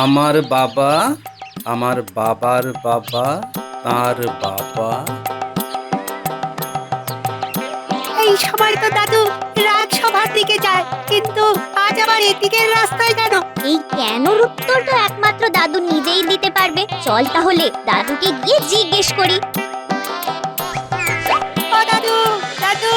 আমার বাবা, আমার বাবার বাবা, তার বাবা। এই সময় তো দাদু রাজসভার দিকে যায়, কিন্তু আজ আবার এদিকের রাস্তায় কেন? এই কেনর উত্তর তো একমাত্র দাদু নিজেই দিতে পারবে। চল তাহলে দাদুকে গিয়ে জিজ্ঞেস করি। ও দাদু, দাদু,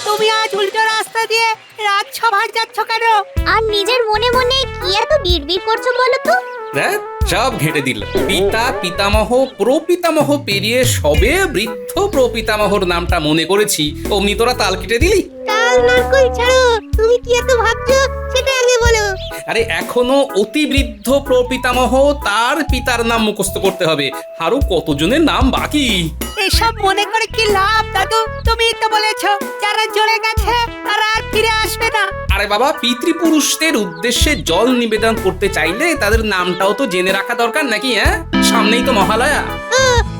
তুমি আজ উল্টো রাস্তা দিয়ে রাজসভায় যাচ্ছ কেন? আর নিজের মনে মনে কি এত বিড়বিড় করছো বলো তো? দেখ, সব ঘেঁটে দিল। পিতা, পিতামহ, প্রপিতামহ পেরিয়ে সবে বৃদ্ধ প্রপিতামহর নামটা মনে করেছি, অমনি তোরা তাল কেটে দিলি। কাল নারকল ছাড়ো, তুমি কি এত ভাবছো সেটা আগে বলো। আরে এখনো অতি বৃদ্ধ প্রপিতামহ, তার পিতার নাম মুখস্থ করতে হবে। আরো কতজনের নাম বাকি। এসব মনে করে কি লাভ দাদু? তুমি তো বলেছো যারা চলে গেছে তারা আর ফিরে আসবে না। আরে বাবা, পিতৃপুরুষদের উদ্দেশ্যে জল নিবেদন করতে চাইলে তাদের নামটাও তো জেনে রাখা দরকার নাকি? হ্যাঁ, সামনেই তো মহালয়া।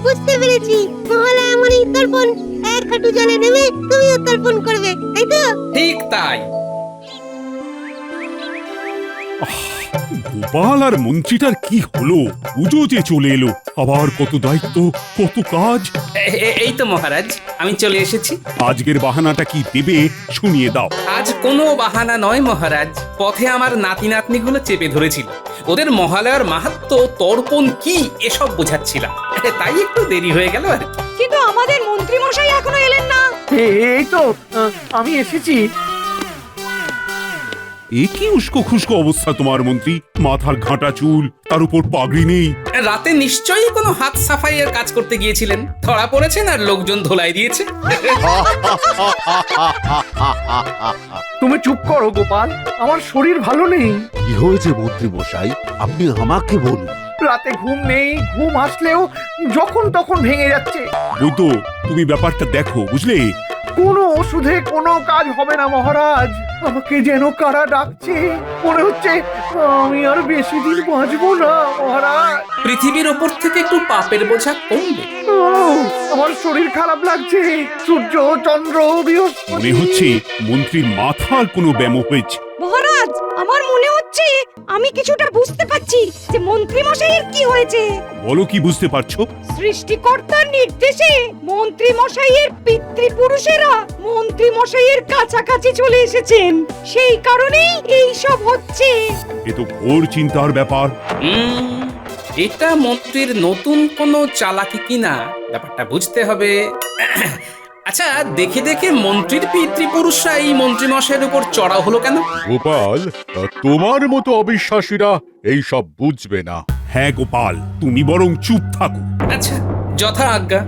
বুঝতে পেরেছি, মহালয়া মানে তর্পণ। এক হাঁটু জলে নেমে তুমিও তর্পণ করবে, তাই তো? ঠিক তাই। গোপাল আর মন্ত্রীটার কি হলো? পুজো যে চলে এলো, আবার কত দায়িত্ব, কত কাজ। এই তো মহারাজ, আমি চলে এসেছি। আজকের বাহানাটা কি দেবে শুনিয়ে দাও। আজ কোনো বাহানা নয় মহারাজ, পথে আমার নাতি নাতনিগুলো চেপে ধরেছিল। ওদের মহালয়ার মাহাত্ম্য, তর্পণ কি এসব বোঝাচ্ছিলাম, তাই একটু দেরি হয়ে গেল আর কি। কিন্তু আমাদের মন্ত্রী মশাই এখনো এলেন না। এই তো আমি এসেছি। এ কি উস্কো খুস্কো অবস্থা তোমার মন্ত্রী? মাথার ঘাঁটা চুল, তার উপর পাগড়ি নেই। রাতে নিশ্চয়ই কোনো হাত সাফাইয়ের কাজ করতে গিয়েছিলেন, ধরা পড়েছেন আর লোকজন ধোলাই দিয়েছে। তুমি চুপ করো গোপাল, আমার শরীর ভালো নেই। কি হয়েছে মন্ত্রী মশাই? আপনি আমাকে বলুন। রাতে ঘুম নেই, ঘুম আসলেও যখন তখন ভেঙে যাচ্ছে। বৈদ্য, তুমি ব্যাপারটা দেখো, বুঝলে? কোনো ওষুধে কোনো কাজ হবে না মহারাজ। আমাকে যেন কারা ডাকছে, মনে হচ্ছে আমি আর বেশি দিন বাঁচবো না মহারাজ। পৃথিবীর ওপর থেকে একটু পাপের বোঝা কমবে। আমার শরীর খারাপ লাগছে। সূর্য, চন্দ্র, বৃহস্পতি। মনে হচ্ছে মন্ত্রীর মাথার কোনো ব্যামো হয়েছে। মহারাজ, আমার মনে হচ্ছে আমি কিছুটা বুঝতে পারছি যে মন্ত্রী মশাইয়ের কি হয়েছে। বলো, কি বুঝতে পারছো? সৃষ্টিকর্তার নির্দেশে মন্ত্রী মশাইয়ের পিতৃপুরুষেরা মন্ত্রী মশাইয়ের কাছাকাছি চলে এসেছেন, সেই কারণেই এই সব হচ্ছে। এ তো ঘোর চিন্তার ব্যাপার। এটা মন্ত্রীর নতুন কোনো চালাকি কিনা ব্যাপারটা বুঝতে হবে। আচ্ছা, দেখে দেখে মন্ত্রীর পিতৃপুরুষরা এই মন্ত্রী মশাইয়ের উপর চড়া হলো কেন? গোপাল, তোমার মতো অবিশ্বাসীরা এই সব বুঝবে না। হ্যাঁ গোপাল, তুমি বরং চুপ থাকো। আচ্ছা, যথা আজ্ঞা।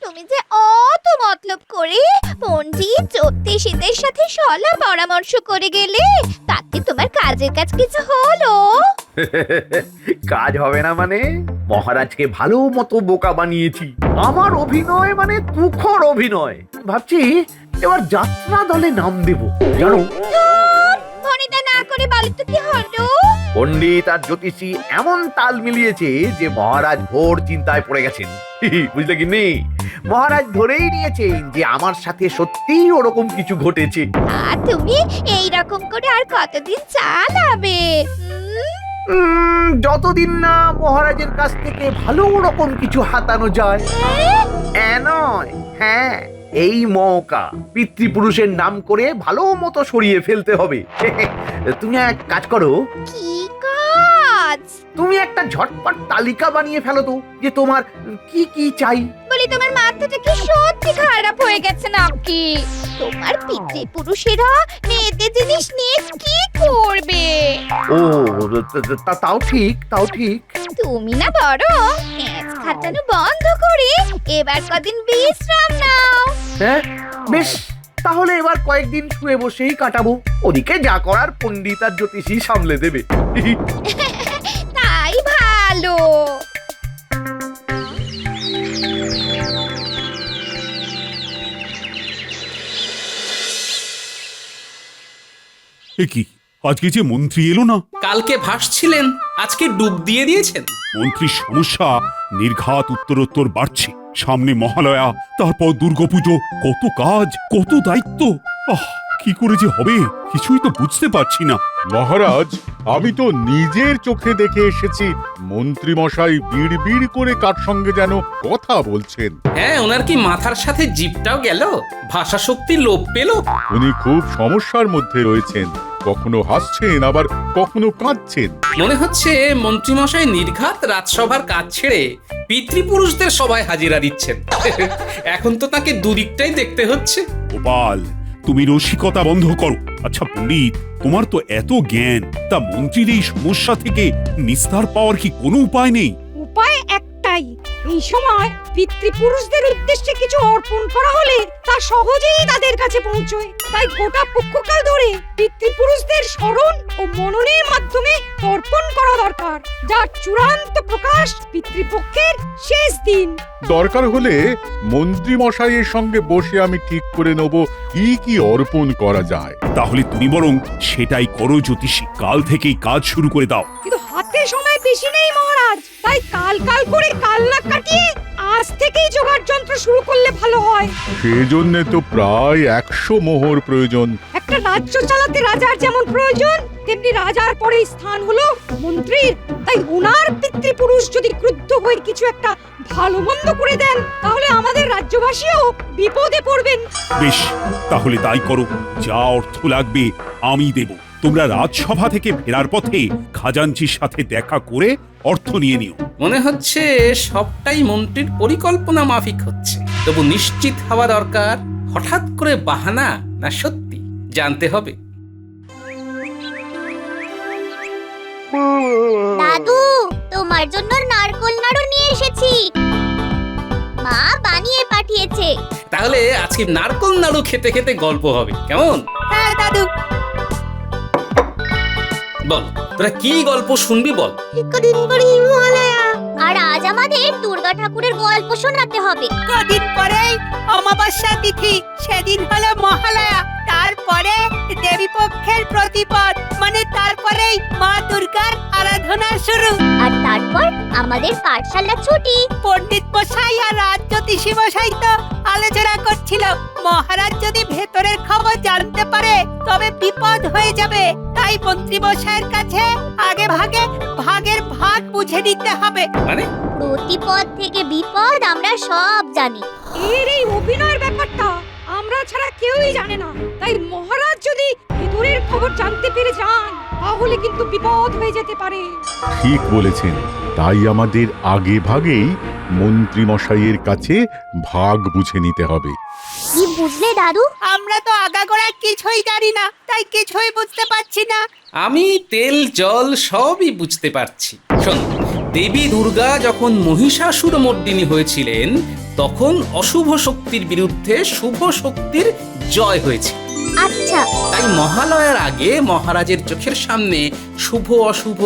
তুমি যে অত মতলব করে পণ্ডিত জ্যোতিষীদের সাথে সলা পরামর্শ করে গেলে, তাতে তোমার কাজের কাজ কিছু হলো? কাজ হবে না মানে? মহারাজকে ভালো মতো বোকা বানিয়েছি। আমার অভিনয় মানে তুখর অভিনয়। ভাবছি এবার যাত্রা দলে নাম দেব, জানো? ফোনটা না করে বলো তো কি হলো? পণ্ডিত আর জ্যোতিষী এমন তাল মিলিয়েছে যে মহারাজ ঘোর চিন্তায় পড়ে গেছেন। বুঝলে কি নেই, মহারাজ ধরেই নিয়েছেন যে আমার সাথে সত্যিই ওরকম কিছু ঘটেছে। আর তুমি এই রকম করে আর কতদিন চালাবে? যতদিন না মহারাজের কাছ থেকে ভালো রকম কিছু হাতানো যায়। নয়, হ্যাঁ, এই মৌকা পিতৃপুরুষের নাম করে ভালো মতো সরিয়ে ফেলতে হবে। তুমি এক কাজ করো, কি কাজ? তুমি একটা ঝটপট তালিকা বানিয়ে ফেলো তো, যে তোমার কি কি চাই। বলি, তোমার মাথাটা কি সত্যি খারাপ হয়ে গেছে নাকি? তোমার পিতৃপুরুষেরা মেয়েদের জিনিস নিয়ে কি করবে? ও, তাও ঠিক, তাও ঠিক। তুমি না বরং ম্যাচ খাটানো বন্ধ করে এবার কদিন বিশ্রাম নাও। হ্যাঁ, বেশ, তাহলে এবার কয়েকদিন শুয়ে বসেই কাটাবো। ওদিকে যা করার পণ্ডিত আর জ্যোতিষী সামলে দেবে। তাই ভালো। এ কি, আজকে যে মন্ত্রী এলো না? কালকে ভাসছিলেন, আজকে ডুব দিয়ে দিয়েছেন। মন্ত্রীর সমস্যা নির্ঘাত উত্তরোত্তর বাড়ছে। সামনে মহালয়া, তারপর দুর্গাপুজো, কত কাজ, কত দায়িত্ব। কি করে যে হবে কিছুই তো বুঝতে পারছি না। মহারাজ, আমি তো নিজের চোখে দেখে এসেছি মন্ত্রী মশাই বিড় করে কার সঙ্গে যেন কথা বলছেন। হ্যাঁ, ওনার কি মাথার সাথে জিভটাও গেল? ভাষা শক্তি লোপ পেল? উনি খুব সমস্যার মধ্যে রয়েছেন, কখনো হাসছেন আবার কখনো কাঁদছেন। মনে হচ্ছে মন্ত্রীমশাই নির্ঘাত রাজসভার কাজ ছেড়ে পিতৃপুরুষদের সবাই হাজিরা দিচ্ছেন। এখন তো তাকে দুদিকটাই দেখতে হচ্ছে। গোপাল, তুমি রসিকতা বন্ধ করো। আচ্ছা পণ্ডিত, তোমার তো এত জ্ঞান, তা মন্ত্রীর এই সমস্যা থেকে নিস্তার পাওয়ার কি কোনো উপায় নেই? উপায় একটাই, এই সময় পিতৃপুরুষদের উদ্দেশ্যে কিছু অর্পণ করা হলে তা সহজেই তাদের কাছে পৌঁছয়। তাই গোটা পক্ষকাল ধরে পিতৃপুরুষদের স্মরণ ও মননের মাধ্যমে তর্পণ করা দরকার, যার চূড়ান্ত প্রকাশ পিতৃপক্ষের শেষ দিন। দরকার হলে মন্ত্রী মশাইয়ের সঙ্গে বসে আমি ঠিক করে নেব কি অর্পণ করা যায়। তাহলে তুমি বরং সেটাই করো জ্যোতিষী, কাল থেকেই কাজ শুরু করে দাও। কিন্তু হাতে সময় বেশি নেই মহারাজ, তাই কাল করে কাল না কাটিয়ে আজ থেকেই জোগাড় যন্ত্র শুরু করলে ভালো হয়। সেজন্য তো প্রায় 100 মোহর প্রয়োজন। একটা রাজ্য চালাতে রাজার যেমন প্রয়োজন, তেমনি রাজার পরে স্থান হলো মন্ত্রীর। তাই ওনার পিতৃপুরুষ যদি ক্রুদ্ধ হয়ে কিছু একটা ভালো মন্দ করে দেন, তাহলে আমাদের রাজ্যবাসীও বিপদে পড়বেন। বেশ, তাহলে তাই করো। যা অর্থ লাগবে আমি দেব। তোমরা রাজসভা থেকে ফেরার পথে খাজাঞ্চির সাথে দেখা করে অর্থ নিয়ে নিও। মনে হচ্ছে সবটাই মন্ত্রীর পরিকল্পনা মাফিক হচ্ছে, তবু নিশ্চিত হওয়া দরকার হঠাৎ করে বাহানা না সত্যি জানতে হবে। দাদু, তোমার জন্য নারকোল নাড়ু নিয়ে এসেছি। মা বানিয়ে পাঠিয়েছে। তাহলে আজকে নারকোল নাড়ু খেতে খেতে গল্প হবে, কেমন? হ্যাঁ দাদু। বল, তোরা কি গল্প শুনবি বল। কদিন পরে মহালয়া, আর আজ আমাদের দুর্গা ঠাকুরের গল্প শোনাতে হবে। কদিন পরেই অমাবস্যা তিথি, সেদিন হলো মহালয়া। তারপরে দেবী পক্ষের প্রতিপদ, মানে তারপরেই মা দুর্গার আরাধনা শুরু। আর তারপর আমাদের পাঠশালা ছুটি। পণ্ডিত মশাই আর রাজ জ্যোতিষী মশাই তো আলোচনা করছিল, মহারাজ যদি ভেতরের খবর জানতে পারে তবে বিপদ হয়ে যাবে। তাই মন্ত্রী মশাইয়ের কাছে আগে ভাগের ভাগ বুঝে নিতে হবে। মানে প্রতিপদ থেকে বিপদ আমরা সব জানি। এর এই অভিনয়ের ব্যাপারটা আমরা ছাড়া কেউই জানে না। তাই মহারাজ যদি ভেতরের খবর জানতে পেরে যান, তাহলে কিন্তু বিপদ হয়ে যেতে পারে। ঠিক বলেছেন, তাই আমাদের আগে ভাগেই মন্ত্রী মশাইয়ের কাছে ভাগ বুঝে নিতে হবে। কি বুঝলে দাদু? আমরা তো আগাগোড়া কিছুই জানি না, তাই কিছুই বুঝতে পারছি না। আমি তেল জল সবই বুঝতে পারছি। শোন, দেবী দুর্গা যখন মহিষাসুর মর্দিনী হয়েছিলেন, তখন অশুভ শক্তির বিরুদ্ধে শুভ শক্তির জয় হয়েছে। আচ্ছা, তাই মহালয়ার আগে মহারাজের চোখের সামনে শুভ অশুভ,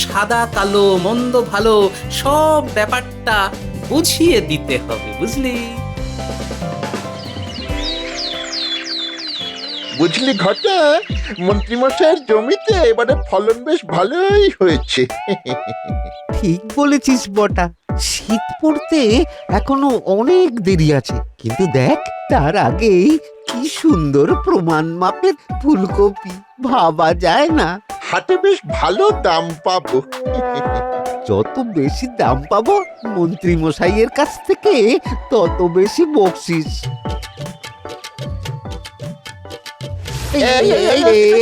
সাদা কালো, মন্দ ভালো সব ব্যাপারটা বুঝিয়ে দিতে হবে, বুঝলি? বুঝলি ঘটা, মন্ত্রীমশাইয়ের জমিতে এবারে ফলন বেশ ভালোই হয়েছে। ঠিক বলেছিস বটা, শীত পড়তে এখনো অনেক দেরি আছে, কিন্তু দেখ তার আগেই কি সুন্দর প্রমাণ মাপের ফুলকপি, ভাবা যায় না। হাটে বেশ ভালো দাম পাবো। যত বেশি দাম পাবো মন্ত্রী মশাইয়ের কাছ থেকে, তত বেশি বকশিস।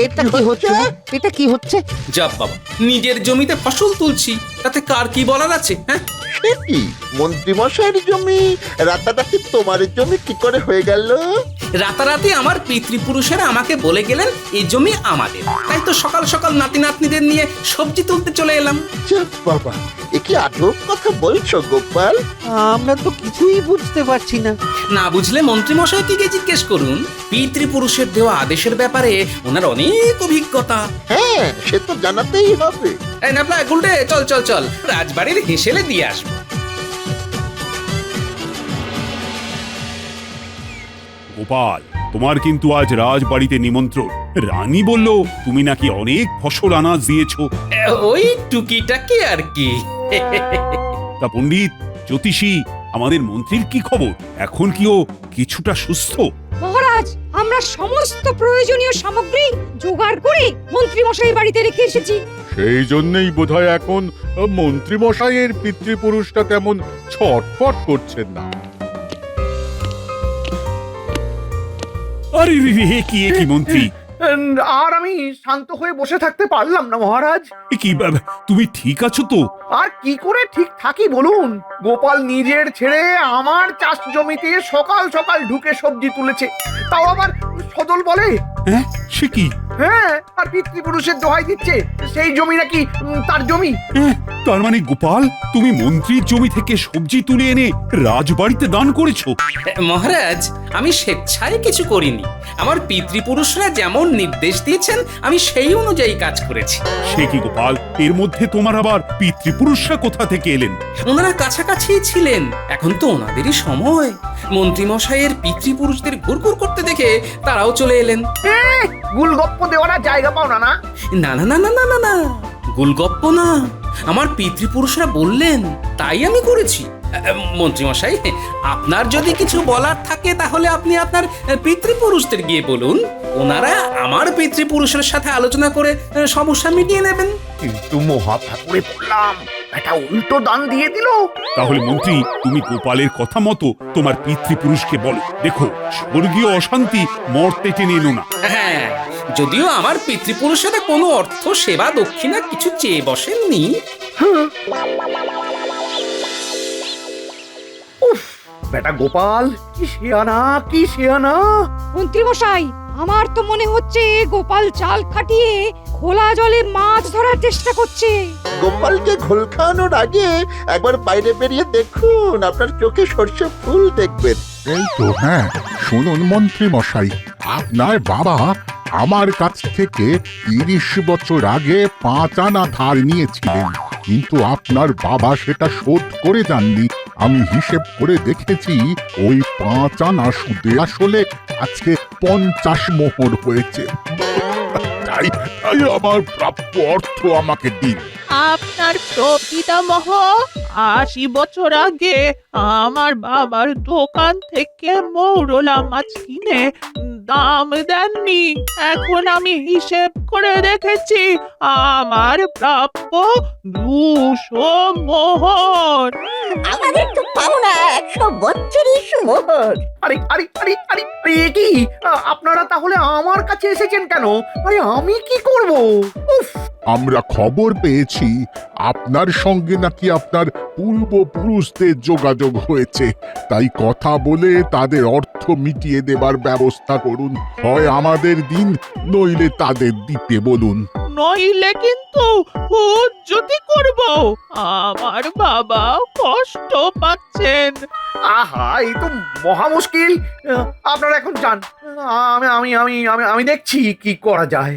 এটা কি হচ্ছে? এটা কি হচ্ছে? যাব বাবা, নিজের জমিতে ফসল তুলছি, তাতে কার কি বলার আছে? হ্যাঁ, সে কি, মন্ত্রীমশাইয়ের জমি রাতারাতি তোমার জমি কি করে হয়ে গেল? রাতারাতি আমার পিতৃপুরুষেরা আমাকে বলে গেলেন এই জমি আমাদের, তাই তো সকাল সকাল নাতি নাতনিদের নিয়ে সবজি তুলতে চলে এলাম। যাক বাবা, এ কি আজব কথা বলছো গোপাল? আমরা তো কিছুই বুঝতে পারছি না। না বুঝলে মন্ত্রী মশাইকে গিয়ে জিজ্ঞেস করুন। পিতৃপুরুষের দেওয়া আদেশের ব্যাপারে ওনার অনেক অভিজ্ঞতা। হ্যাঁ, সে তো জানাতেই হবে। এই নাপলা গুলটে, চল চল চল, রাজবাড়ির হেসেলে দিয়ে আসবো। গোপাল, তোমার কিন্তু আজ রাজবাড়িতে নিমন্ত্রণ। রানী বলল তুমি নাকি অনেক ফসল আনাজ দিয়েছো। ওই টুকিটাকি আর কি। তা পণ্ডিত, জ্যোতিষী, আমাদের মন্ত্রীর কি খবর? এখন কি ও কিছুটা সুস্থ? মহারাজ, আমরা সমস্ত প্রয়োজনীয় সামগ্রী জোগাড় করে মন্ত্রী মশাই বাড়িতে রেখে এসেছি। সেই জন্যই বোধহয় এখন মন্ত্রী মশাইয়ের পিতৃপুরুষটা তেমন ছটফট করছেন না। আরে রে রে, এ কি মন্ত্রী? আর আমি শান্ত হয়ে বসে থাকতে পারলাম না মহারাজ। এ কি তুমি ঠিক আছো তো? আর কি করে ঠিক থাকি বলুন? গোপাল নিজের ছেড়ে আমার চাষ জমিতে সকাল সকাল ঢুকে সবজি তুলেছে, তাও আবার সদল বলে। হ্যাঁ, সে কি? হ্যাঁ, আর পিতৃপুরুষের দোহাই দিচ্ছে সেই জমি নাকি তার জমি। তার মানে গোপাল, তুমি মন্ত্রীর জমি থেকে সবজি তুলে এনে রাজবাড়িতে দান করেছো? মহারাজ, আমি স্বেচ্ছায় কিছু করিনি। আমার পিতৃপুরুষরা যেমন নির্দেশ দিয়েছেন আমি সেই অনুযায়ী কাজ করেছি। সে কি গোপাল, এর মধ্যে তোমার আবার পিতৃপুরুষরা কোথা থেকে এলেন? ওনারা কাছাকাছি ছিলেন, এখন তো ওনাদেরই সময়। মন্ত্রী মশাইয়ের পিতৃপুরুষদের ঘুরঘুর করতে দেখে তারাও চলে এলেন। গুলগপ্প দেওয়ার আর জায়গা পাও না না? না না না না না না না, গুলগপ্প না, আমার পিতৃপুরুষরা বললেন তাই আমি করেছি। মন্ত্রী মশাই, আপনার যদি কিছু বলার থাকে তাহলে আপনি আপনার পিতৃপুরুষদের গিয়ে বলুন, ওনারা আমার পিতৃপুরুষের সাথে আলোচনা করে সমস্যা মিটিয়ে নেবেন। কিন্তু মহা ঠাকুরে পড়লাম, একটা উল্টো দান দিয়ে দিল। তাহলে মন্ত্রী, তুমি গোপালের কথা মতো তোমার পিতৃপুরুষকে বলো, দেখো স্বর্গীয় অশান্তি মর্তে টেনে এলো না। হ্যাঁ, যদিও আমার পিতৃপুরুষেরা কোনো অর্থ সেবা দক্ষিণা কিছু চেয়ে বসেননি। উফ, বেটা গোপাল কি শেয়ানা, কি শেয়ানা। মন্ত্রী মশাই, আমার তো মনে হচ্ছে গোপাল চাল খাটিয়ে খোলা জলে মাছ ধরার চেষ্টা করছে। গোপালকে ঘোল খাওয়ানোর আগে একবার বাইরে বেরিয়ে দেখুন, আপনার চোখে সর্ষে ফুল দেখবেন। এই তো, হ্যাঁ, শুনুন মন্ত্রী মশাই, আপনার বাবা আমার কাছ থেকে 30 বছর আগে 5 আনা ধার নিয়েছিলেন, কিন্তু আপনার বাবা সেটা শোধ করে যাননি। আমি হিসেব করে দেখেছি, ওই 5 আনা সুদে আসলে আজকে 50 মোহর হয়েছে। তাই আমার প্রাপ্য অর্থ আমাকে দিন। আপনার প্রপিতামহ 80 বছর আগে আমার বাবার দোকান থেকে মৌরলা মাছ কিনে দাম দেননি। এখন আমি হিসেব করে দেখেছি, আমার প্রাপ্য 200 মোহর। আমাদের তো পাওনা 132 মোহর। আরে আরে আরে আরে আরে, এ কি? আপনারা তাহলে আমার কাছে এসেছেন কেন? আরে আমি কি করব? উফ, আমরা খবর পেয়েছি আপনার সঙ্গে নাকি আপনার পূর্বপুরুষদের যোগাযোগ হয়েছে, তাই কথা বলে তাদের অর্থ মিটিয়ে দেবার ব্যবস্থা করুন। হয় আমাদের দিন, নইলে তাদের দিতে বলুন। নইলে কিন্তু হুজ্জতি করব। আমার বাবা কষ্ট পাচ্ছেন। আহা, এই তো মহা মুশকিল। আপনারা এখন যান, আমি আমি আমি আমি আমি দেখছি কি করা যায়।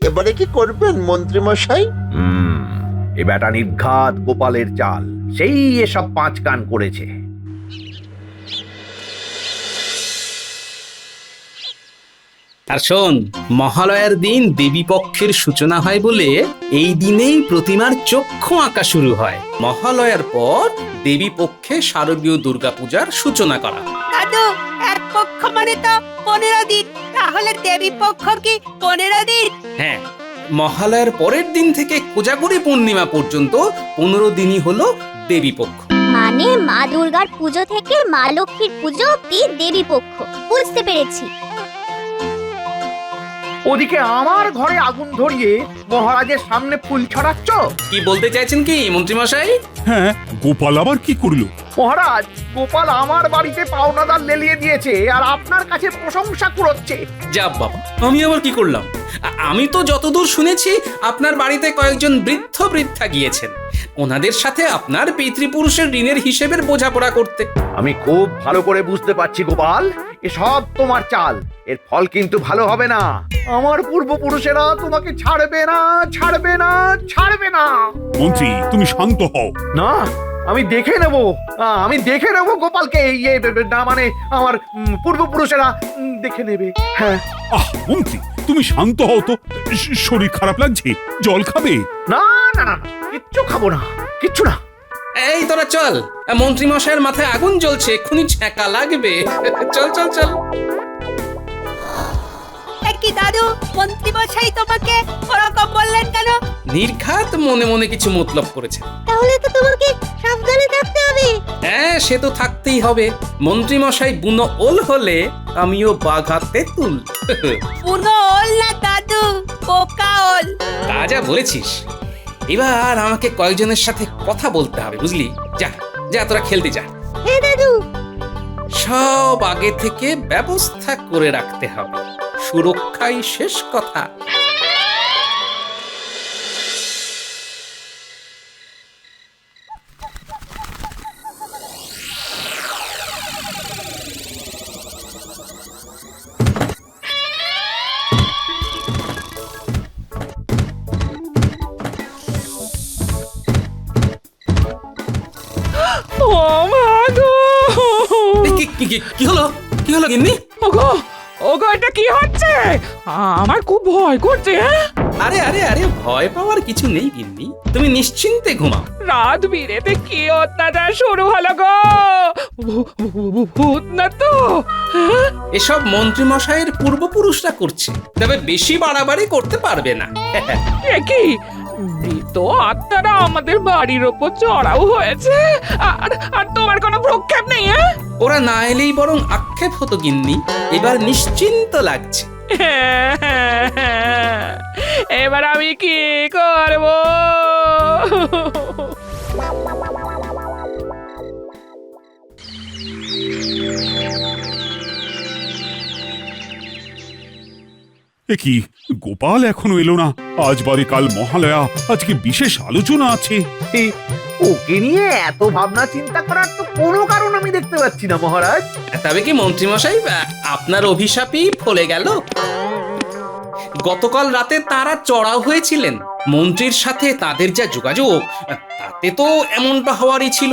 এবারে কি করবেন মন্ত্রী মশাই? এ বেটা নির্ঘাত গোপালের চাল, সেই এসব 5 কান করেছে। আর শোন, মহালয়ার দিন দেবী পক্ষের সূচনা হয় বলে এই দিনেই প্রতিমার চক্ষু আঁকা শুরু হয়। মহালয়ার পর দেবী পক্ষে শারদীয় দুর্গাপূজার সূচনা করা। দাদু, এক পক্ষ মানে তো 15 দিন, তাহলে দেবী পক্ষ কি 15 দিন? হ্যাঁ, মহালয়ার পরের দিন থেকে কোজাগরী পূর্ণিমা পর্যন্ত 15 দিনই হলো দেবী পক্ষ। মানে মা দুর্গার পুজো থেকে মা লক্ষ্মীর পুজো অব্দি দেবী পক্ষ। বুঝতে পেরেছি। ওদিকে আমার ঘরে আগুন ধরিয়ে মহারাজের সামনে ফুল ছড়াচ্ছ। কি বলতে চাইছেন কি মন্ত্রী মশাই? হ্যাঁ, গোপাল আবার কি করলো? মহারাজ, গোপাল আমার বাড়িতে পাওনাদার লেলিয়ে দিয়েছে আর আপনার কাছে প্রশংসা কুড়োচ্ছে। যা বাবা, আমি আবার কি করলাম? আমি তো যতদূর শুনেছি আপনার বাড়িতে কয়েকজন বৃদ্ধ বৃদ্ধা গিয়েছেন, ওনাদের সাথে আপনার পিতৃপুরুষের ঋণের হিসেবের বোঝাপড়া করতে। আমি খুব ভালো করে বুঝতে পারছি গোপাল, এসব তোমার চাল। এর ফল কিন্তু ভালো হবে না। আমার পূর্বপুরুষেরা তোমাকে ছাড়বে না, ছাড়বে না, ছাড়বে না। মন্ত্রী, তুমি শান্ত হও। না, আমি দেখে নেব, আমি দেখে নেব গোপালকে। না মানে আমার পূর্বপুরুষেরা দেখে নেবে। হ্যাঁ। মন্ত্রী, তুমি শান্ত হও তো। শরীর খারাপ লাগছে, জল খাবে? না না না, কিচ্ছু খাবো না, কিচ্ছু না। এই তোরা চল, মন্ত্রী মশাইয়ের মাথায় আগুন জ্বলছে, এক্ষুনি ছ্যাঁকা লাগবে। চল চল চল। কি দাদু, মন্ত্রী মশাই তোমাকে ওরকম বললেন কেন? নির্ঘাত মনে মনে কিছু মতলব করেছে। তাহলে তো তোমাকে সাবধানে থাকতে হবে। হ্যাঁ, সে তো থাকতেই হবে। মন্ত্রী মশাই বুনো ওল হলে আমিও বাঘা তেঁতুল। পুনো ওল না দাদু, পোকা ওল। তা যা বলেছিস। এবার আমাকে কয়েকজনের সাথে কথা বলতে হবে, বুঝলি? যা যা, তোরা খেলতে যা। হ্যাঁ দাদু। সব আগে থেকে ব্যবস্থা করে রাখতে হবে, সুরক্ষাই শেষ কথা। ও মা গো! কি হলো, কি হলো গিন্নি? ওগো, ওগো, এটা কি হচ্ছে? আমার খুব ভয় করছে। আরে আরে আরে, ভয় পাওয়ার কিছু নেই গিন্নি, তুমি নিশ্চিন্তে ঘুমাও। রাত বিরেতে কি অত্যাচার শুরু হলো গো? ভূত না তো? হ্যাঁ? এসব মন্ত্রী মশাইয়ের পূর্বপুরুষরা করছে, তবে বেশি বাড়াবাড়ি করতে পারবে না। এ কি, মৃত আত্মারা আমাদের বাড়ির ওপর চড়াও হয়েছে, আর আর তোমার কোনো প্রক্ষেপ নেই? হ্যাঁ, ওরা না এলেই বরং আক্ষেপ হতো গিন্নি, এবার নিশ্চিন্ত লাগছে। এবার আমি কি করব? এ কি, গোপাল এখনো এলো না? আজ বাদে কাল মহালয়া, আজকে বিশেষ আলোচনা আছে। ওকে নিয়ে এত ভাবনা চিন্তা করার তো কোনো কারণ আমি দেখতে পাচ্ছি না মহারাজ। তবে কি মন্ত্রী মশাই, আপনার অভিশাপই ফলে গেল। গতকাল রাতে তারা চড়াও হয়েছিলেন, মন্ত্রীর সাথে তাদের যা যোগাযোগ, তাতে তো এমনটা হওয়ারই ছিল।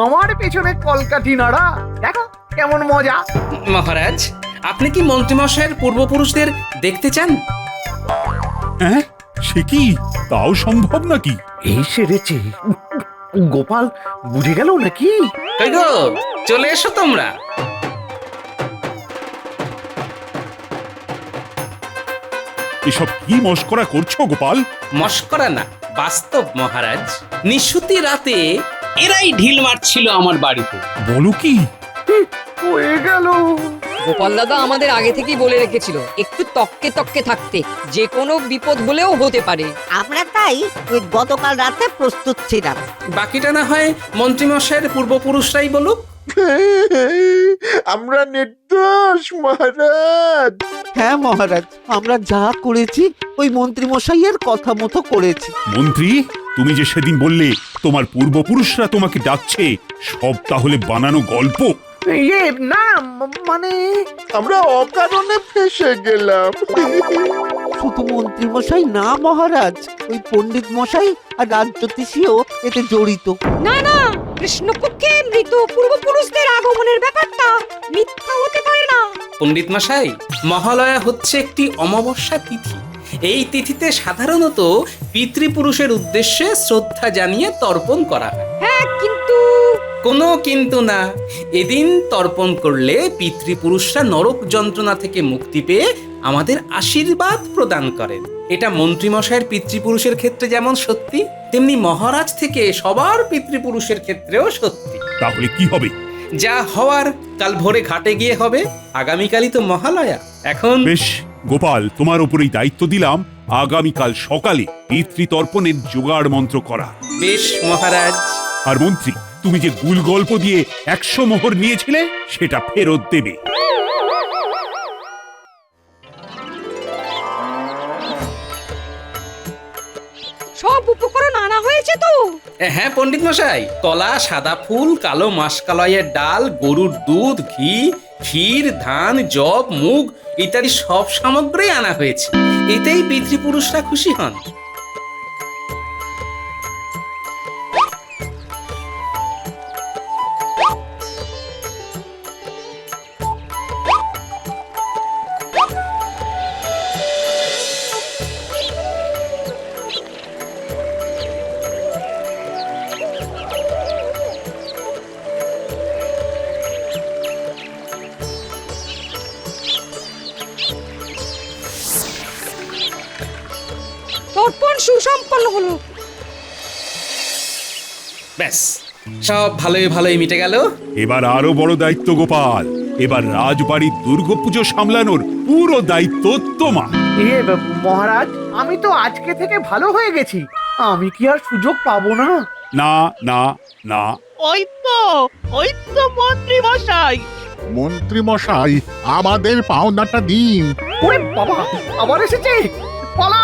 আমার পেছনে কলকাঠি নাড়া, দেখো কেমন মজা। মহারাজ, আপনি কি মন্ত্রী মশাইয়ের পূর্বপুরুষদের দেখতে চান? হ্যাঁ, সে কি, তাও সম্ভব নাকি? এই সেরেছে, গোপাল বুঝে গেল নাকি? কই গো, চলে এসো তোমরা। এসব কি মশকরা করছো গোপাল? মস্করা না, বাস্তব মহারাজ। নিশুতি রাতে এরাই ঢিল মারছিল আমার বাড়িতে। বলো কি? হয়ে গেল। গোপাল দাদা আমাদের আগে থেকেই বলে রেখেছিল একটু তককে তককে থাকতে, যে কোনো বিপদ হলেও হতে পারে। আমরা তাই ওই গতকাল রাতে প্রস্তুত ছিলাম। বাকিটা না হয় মন্ত্রী মশাইয়ের পূর্বপুরুষরাই বলুক। আমরা নির্দোষ মহারাজ। হ্যাঁ মহারাজ, আমরা যা করেছি ওই মন্ত্রী মশাইয়ের কথা মতো করেছি। মন্ত্রী, তুমি যে সেদিন বললে তোমার পূর্বপুরুষরা তোমাকে ডাকছে, সব তাহলে বানানো গল্প? ইয়ে না, মানে আমরা অকারণে ফেসে গেলাম। শুধু মন্ত্রী মশাই না মহারাজ, ওই পণ্ডিত মশাই আর রাজজ্যোতিষীও এতে জড়িত। না না, কৃষ্ণপক্ষে মৃত পূর্বপুরুষদের আগমনের ব্যাপারটা মিথ্যা হতে পারে না। পণ্ডিত মশাই, মহালয়া হচ্ছে একটি অমাবস্যা তিথি। এই তিথিতে সাধারণত পিতৃপুরুষের উদ্দেশ্যে শ্রদ্ধা জানিয়ে তর্পণ করা হয়। হ্যাঁ, কিন্তু কোনো কিন্তু না। এদিন তর্পণ করলে পিতৃপুরুষরা নরক যন্ত্রণা থেকে মুক্তি পেয়ে আমাদের আশীর্বাদ প্রদান করেন। এটা মন্ত্রীমশাইয়ের পিতৃপুরুষের ক্ষেত্রে যেমন সত্যি, তেমনি মহারাজ থেকে সবার পিতৃপুরুষের ক্ষেত্রেও সত্যি। তাহলে কি হবে? যা হওয়ার কাল ভোরে ঘাটে গিয়ে হবে। আগামীকালই তো মহালয়া। এখন বেশ গোপাল, তোমার উপরেই দায়িত্ব দিলাম আগামীকাল সকালে পিতৃতর্পণের জোগাড় মন্ত্র করা। বেশ মহারাজ। আর মন্ত্রী, তুমি যে গুল গল্প দিয়ে 100 মোহর নিয়েছিলে সেটা ফেরত দেবে। সব উপকরণ আনা হয়েছে তো? হ্যাঁ পণ্ডিত মশাই, কলা, সাদা ফুল, কালো মাসকলাইয়ের ডাল, গরুর দুধ, ঘি, ক্ষীর, ধান, জব, মুগ ইত্যাদি সব সামগ্রী আনা হয়েছে। এতেই পিতৃপুরুষরা খুশি হন। হলো ব্যাস সব ভালোই ভালোই মিটে গেল। এবার আরো বড় দায়িত্ব গোপাল, এবার রাজবাড়ির দুর্গাপুজো সামলানোর পুরো দায়িত্ব তোমার। মহারাজ, আমি তো আজকে থেকে ভালো হয়ে গেছি, আমি কি আর সুযোগ পাবো না? না না না, ওই তো মন্ত্রী মশাই। মন্ত্রী মশাই, আমাদের পাওনাটা দিন। ওরে বাবা, আবার এসেছে, পালা